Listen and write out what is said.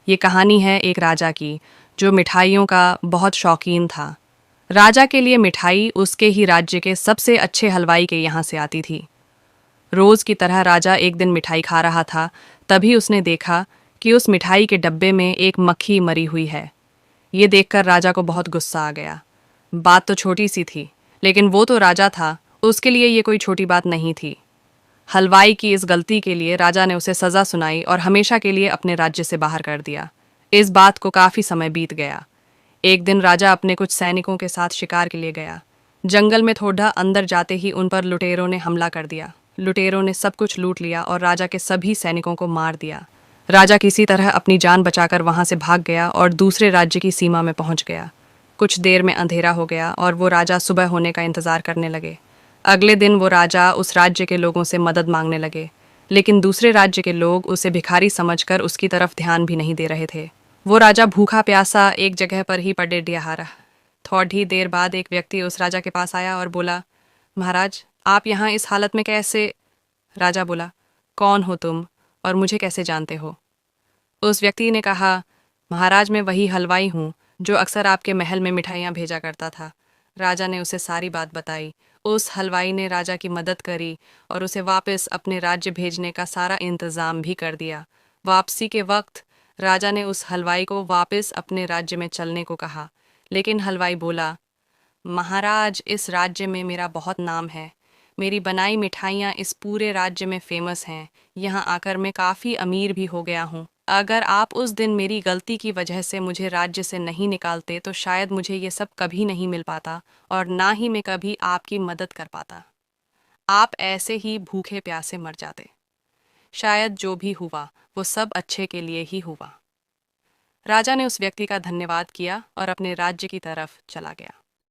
ये कहानी है एक राजा की जो मिठाइयों का बहुत शौकीन था। राजा के लिए मिठाई उसके ही राज्य के सबसे अच्छे हलवाई के यहाँ से आती थी। रोज की तरह राजा एक दिन मिठाई खा रहा था, तभी उसने देखा कि उस मिठाई के डब्बे में एक मक्खी मरी हुई है। ये देखकर राजा को बहुत गुस्सा आ गया। बात तो छोटी सी थी, लेकिन वो तो राजा था, उसके लिए ये कोई छोटी बात नहीं थी। हलवाई की इस गलती के लिए राजा ने उसे सजा सुनाई और हमेशा के लिए अपने राज्य से बाहर कर दिया। इस बात को काफी समय बीत गया। एक दिन राजा अपने कुछ सैनिकों के साथ शिकार के लिए गया। जंगल में थोड़ा अंदर जाते ही उन पर लुटेरों ने हमला कर दिया। लुटेरों ने सब कुछ लूट लिया और राजा के सभी सैनिकों को मार दिया। राजा किसी तरह अपनी जान बचाकर वहां से भाग गया और दूसरे राज्य की सीमा में पहुंच गया। कुछ देर में अंधेरा हो गया और वो राजा सुबह होने का इंतजार करने लगे। अगले दिन वो राजा उस राज्य के लोगों से मदद मांगने लगे, लेकिन दूसरे राज्य के लोग उसे भिखारी समझकर उसकी तरफ ध्यान भी नहीं दे रहे थे। वो राजा भूखा प्यासा एक जगह पर ही पड़े रहा रहा। थोड़ी देर बाद एक व्यक्ति उस राजा के पास आया और बोला, महाराज, आप यहाँ इस हालत में कैसे? राजा बोला, कौन हो तुम और मुझे कैसे जानते हो? उस व्यक्ति ने कहा, महाराज, मैं वही हलवाई हूँ जो अक्सर आपके महल में मिठाइयाँ भेजा करता था। राजा ने उसे सारी बात बताई। उस हलवाई ने राजा की मदद करी और उसे वापस अपने राज्य भेजने का सारा इंतजाम भी कर दिया। वापसी के वक्त राजा ने उस हलवाई को वापस अपने राज्य में चलने को कहा, लेकिन हलवाई बोला, महाराज, इस राज्य में मेरा बहुत नाम है। मेरी बनाई मिठाइयाँ इस पूरे राज्य में फेमस हैं। यहाँ आकर मैं काफ़ी अमीर भी हो गया हूँ। अगर आप उस दिन मेरी गलती की वजह से मुझे राज्य से नहीं निकालते तो शायद मुझे ये सब कभी नहीं मिल पाता और ना ही मैं कभी आपकी मदद कर पाता। आप ऐसे ही भूखे प्यासे मर जाते। शायद जो भी हुआ वो सब अच्छे के लिए ही हुआ। राजा ने उस व्यक्ति का धन्यवाद किया और अपने राज्य की तरफ चला गया।